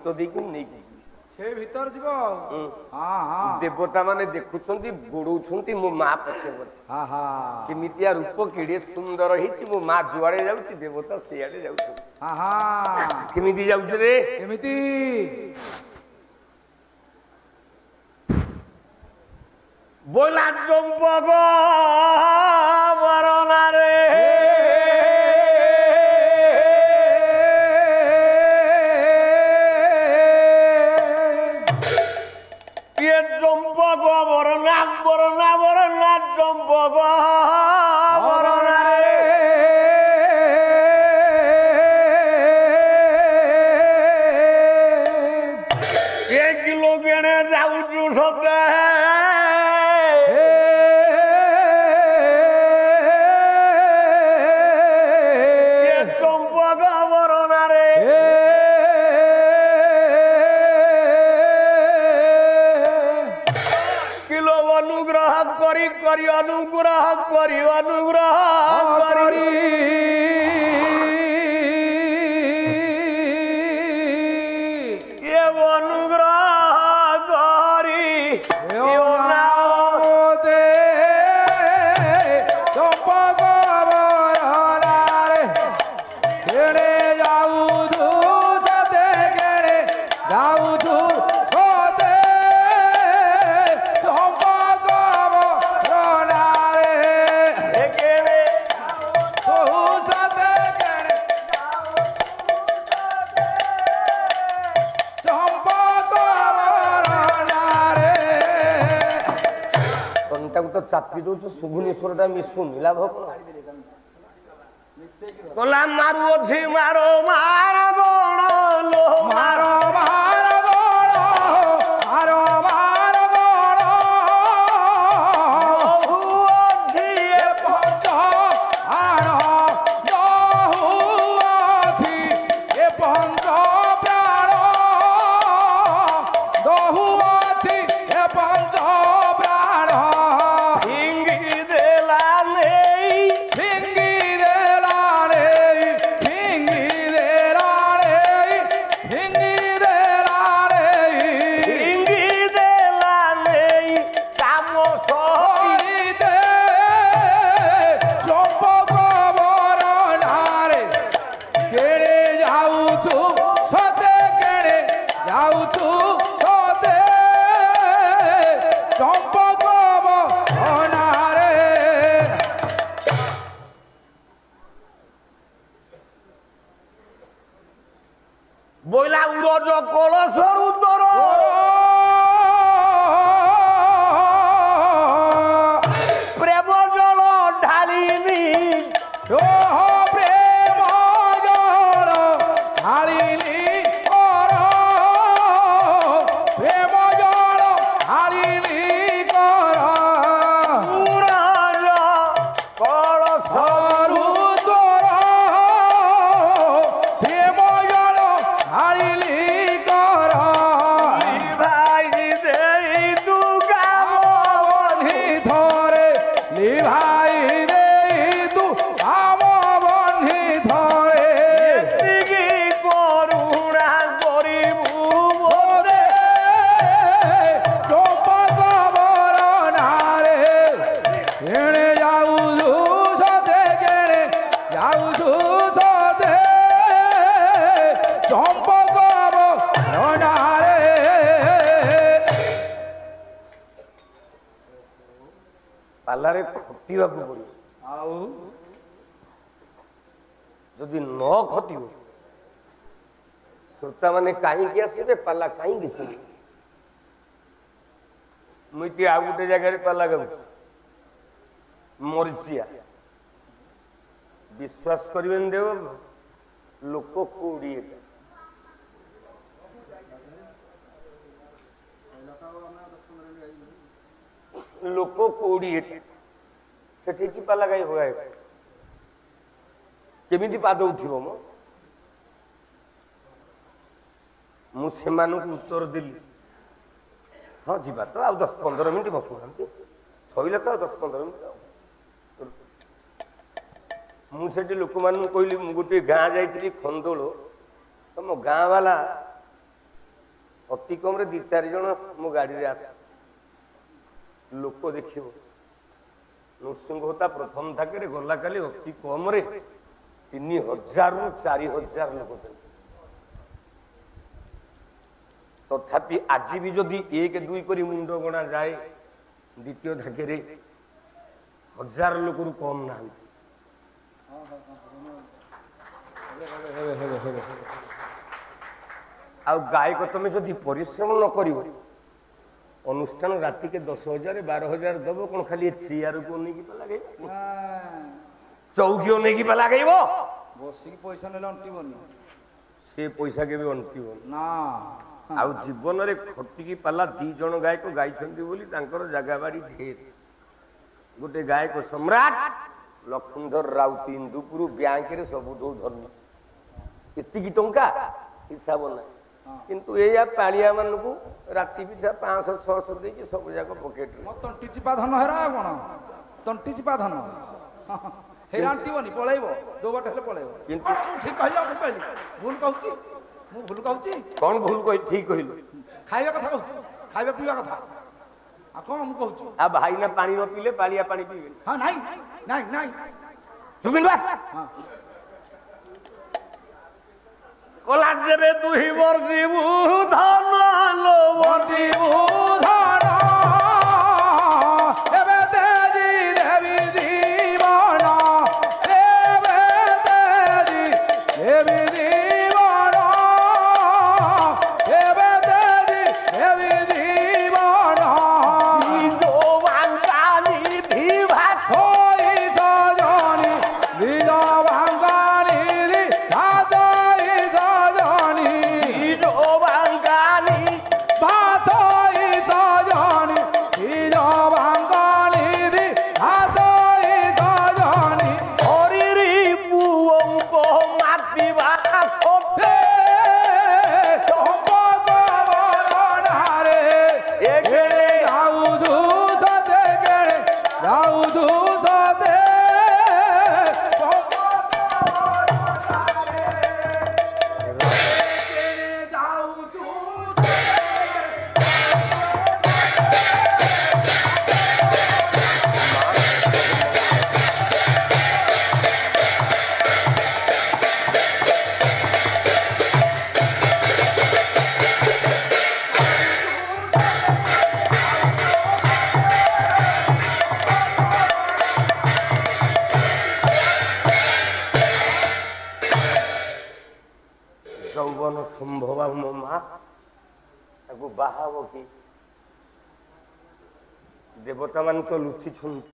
हाथ देकी नहीं से भीतर जीव हां हां देवता माने देखुछंती गोडौछंती मो मां पछे पछे हां हां केमितिया रूप केडे सुंदर हिची मो मां जुआड़े जाउची देवता सियाडे जाउछ हां हां केमिति जाउछ रे केमिति बोला चंपक वरना रे ये चंपक वरना वरना वरना चंपक वरना रे ये किलो बेणे जाउछु सते करी अनुग्रह करी अनुग्रह करी ये अनुग्रह करी दे चंपक वरना रे केड़े जाऊ तू सते केड़े जाऊ तू सते चंपक वरना रे केड़े तू सते केड़े चंपक वरना रे कंटा तो चापी दो सुगुनेश्वरटा मिशुनी लाभ कोला मारू अछि मारो मार गण लो मारो मार गण मारो मार गण बहु अछि ए पंच आण बहु अछि ए पंच प्राण बहु अछि ए पंच प्राण हिंगी देला नहीं हिंगी देला रे हिंगी देला रे हिंगी देला रे हिंगी देला नहीं कामो सोई दे चंपक वरना रे केड़े जाऊछु सते केड़े जाऊछु सते चंपक वरना रे बोला उरज कलशर उदर प्रेम जल ढालिनी ओहो प्रेम जल ढालिनी कर प्रेम जल ढालिनी कर उरज कलश सरू तोर प्रेम जल ढालिनी कर भाई दे तू बन्ही धरे लिभाई दे तू आम बन्ही धरे करुणा करिबू ओरे चंपक वरना रे केड़े जाऊछु सते केड़े जाऊछु सते चंपक वरना रे पालारे खटिବାକୁ ପଡିବ आउ ଯଦି ନ ଖଟିବ ଶ୍ରୋତା ମାନେ କାହିଁକି ଆସିବେ ପାଲା କାହିଁକି ଶୁଣିବେ ମୁଇଁ ଆଉ ଗୋଟେ ଜାଗାରେ ପାଲା ଗାଉଛି ମରିଚିଆ ବିଶ୍ୱାସ କରିବେନି ଦେବ ଲୋକ 20ଟା लोक 20 सेठी की पाला गाई होगा केमिति पाद उठिबो मो मु सेमानु उत्तर दिली हाँ जीवा तो आ 10-15 मिनिट बसुनांती सइले तो 10-15 मिनिट मु सेठी लोक मानु कहली मु गोटे गाँ जाइतली खंदोल तम गाँ वाला अति कम 2-4 जन मो गाड़ी आस लोक देख नृसिंह होता प्रथम थाके गला काली अति कम 3000 ରୁ 4000 लोक तथापि आज भी जदि 1-2 कर मुंड गणा जाए द्वितीय धाके 1000 लोक कम ना गायक तुम जदि परिश्रम न कर अनुष्ठान राति के 10,000 12,000 दब कौन खाली चेयर को नहीं लगे चौकी नहीं लगे बसिक पैसा नेले अंटिबनी से पैसा के भी अंटिब ना आउ जीवन रे खटिकी पाला 2 जन गायक गाइछन्ती बोली तांकर जगह बाड़ी ढेर गोटे गायक सम्राट लक्ष्मणधर राउत इंदुपुर बैंक रे सबुठू धनी एतिकी टंका हिसाब ना किंतु एया पालिया मान को राति पिछा 500-600 दे के सब जाक पॉकेट रे तंटी चिपा धन हेरा कोन तंटी चिपा धन हेरा अंटिबनी पळैबो दो बाटे हेले पळैबो किंतु ठीक कहला मु कहली भूल कहूची मु भूल कहूची कौन भूल कहि ठीक कहिलु खाइबा कथा कहूची खाइबा पीबा कथा आ कोन मु कहूची आ भाई ना पानी न पीले पालिया पानी पीबे हां नहीं सुबिन बा हां कोला जेबे दुही वर्जीबु धन लो वर्जीबु धन एबे तेजी देवी जीवन एबे तेजी देवी जीवन एबे तेजी देवी जीवन जो वांगानी धीभा होई सजनी बिलो भांगानी ली धाजई सजनी जो वांगानी भाजई सजनी बिलो भांगानी ली धाजई सजनी हरिरी पुओं को मातिबा सोते चंपकवरनारे एकेले जाऊजु सदे केले जाऊजु सदे चंपकवरनारे एकेले जाऊजु যৌবন সম্ভবা মো মা তাকে বাহাব কি দেবতা মান তো লুচিছন্তি